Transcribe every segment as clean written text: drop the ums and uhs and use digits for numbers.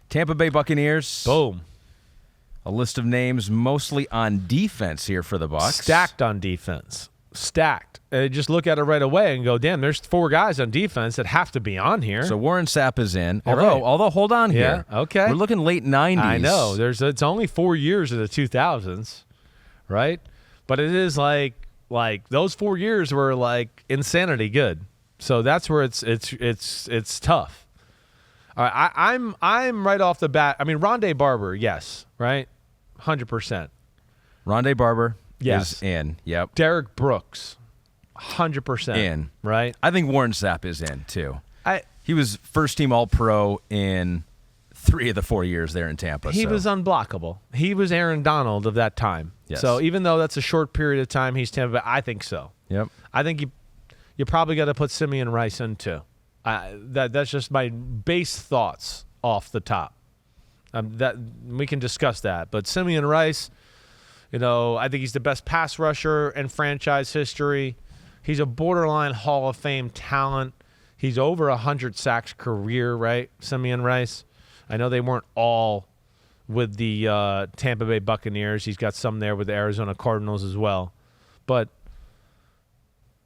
Tampa Bay Buccaneers. Boom. A list of names mostly on defense here for the Bucs. Stacked on defense. Stacked. Just look at it right away and go, damn, there's 4 guys on defense that have to be on here. So Warren Sapp is in. Right. Although, hold on here. Yeah, okay. We're looking late 90s. I know. It's only 4 years of the 2000s, right? But it is like those 4 years were like insanity good. So that's where it's tough. All right, I'm right off the bat. I mean, Ronde Barber, yes, right, 100%. Ronde Barber Yes. is in. Yep. Derrick Brooks, 100% In. right? I think Warren Sapp is in too. I He was first-team All-Pro in 3 of the 4 years there in Tampa. He was unblockable. He was Aaron Donald of that time. Yes. So even though that's a short period of time, he's Tampa Bay, I think so. Yep. I think you probably got to put Simeon Rice in too. That's just my base thoughts off the top. That we can discuss that, but Simeon Rice, I think he's the best pass rusher in franchise history. He's a borderline Hall of Fame talent. He's over 100 sacks career, right? Simeon Rice. I know they weren't all with the Tampa Bay Buccaneers. He's got some there with the Arizona Cardinals as well. But,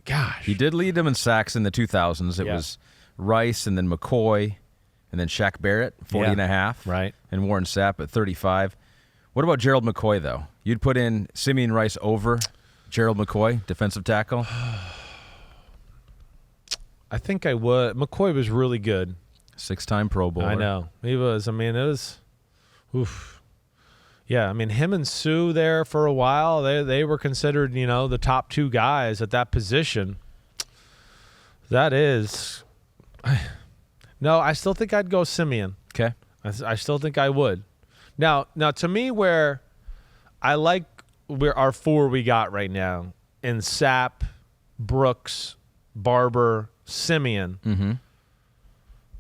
gosh. He did lead them in sacks in the 2000s. It was Rice and then McCoy and then Shaq Barrett, 40 and a half. Right. And Warren Sapp at 35. What about Gerald McCoy, though? You'd put in Simeon Rice over Gerald McCoy, defensive tackle? I think I would. McCoy was really good. 6-time Pro Bowler. I know. He was. I mean, it was. Oof. Yeah, I mean, him and Sue there for a while, they were considered, the top 2 guys at that position. That is. No, I still think I'd go Simeon. Okay. I still think I would. Now, to me, where I like where our 4 we got right now in Sapp, Brooks, Barber, Simeon. Mm-hmm.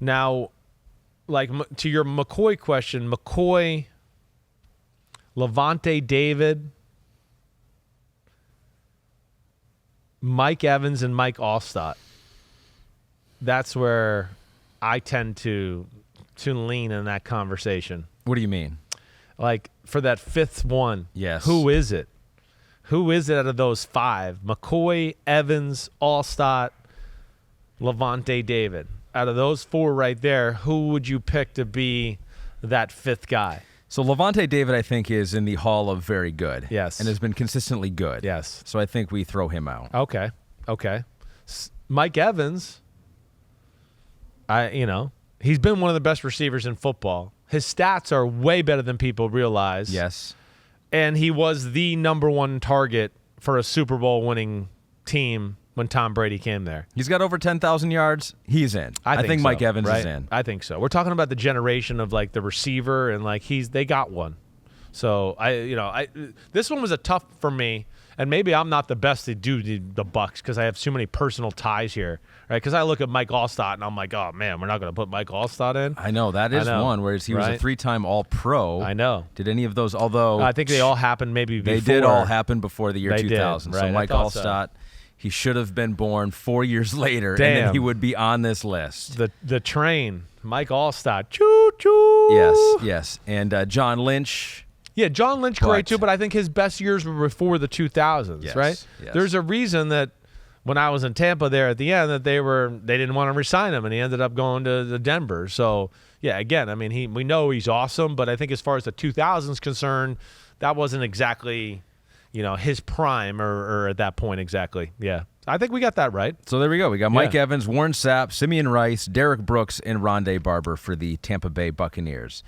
Now, like to your McCoy question, McCoy, Levante David, Mike Evans, and Mike Allstott. That's where I tend to lean in that conversation. What do you mean? Like for that 5th one, Yes. Who is it? Who is it out of those 5? McCoy, Evans, Allstott, Levante David. Out of those 4 right there, who would you pick to be that 5th guy? So Levante David, I think, is in the Hall of Very Good. Yes. And has been consistently good. Yes. So I think we throw him out. Okay. Mike Evans, he's been one of the best receivers in football. His stats are way better than people realize. Yes. And he was the number 1 target for a Super Bowl winning team when Tom Brady came there. He's got over 10,000 yards. He's in. I think so, Mike Evans right? is in. I think so. We're talking about the generation of like the receiver and like they got one. So this one was a tough for me, and maybe I'm not the best to do the Bucs because I have too many personal ties here, right? Because I look at Mike Allstott and I'm like, oh man, we're not going to put Mike Allstott in. I know that is one. Whereas he was a 3-time All-Pro. I know. Did any of those? Although I think they all happened maybe before. They did all happen before the year They 2000. did, right. So Mike Allstott, he should have been born 4 years later, and then he would be on this list. The train, Mike Allstott, choo choo. Yes, and John Lynch. Yeah, John Lynch great too, but I think his best years were before the 2000s, right? Yes. There's a reason that when I was in Tampa there at the end that they didn't want to re-sign him, and he ended up going to Denver. So, yeah, again, I mean, we know he's awesome, but I think as far as the 2000s concerned, that wasn't exactly, his prime or at that point exactly. Yeah. I think we got that right. So there we go. We got Mike Evans, Warren Sapp, Simeon Rice, Derrick Brooks, and Ronde Barber for the Tampa Bay Buccaneers.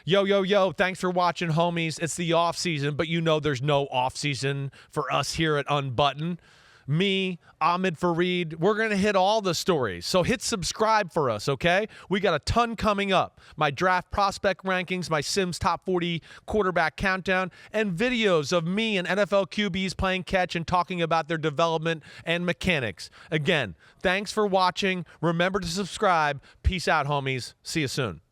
Yo, thanks for watching, homies. It's the off season, but there's no off season for us here at Unbuttoned. Me, Ahmed Fareed, we're going to hit all the stories. So hit subscribe for us, okay? We got a ton coming up. My draft prospect rankings, my Simms top 40 quarterback countdown, and videos of me and NFL QBs playing catch and talking about their development and mechanics. Again, thanks for watching. Remember to subscribe. Peace out, homies. See you soon.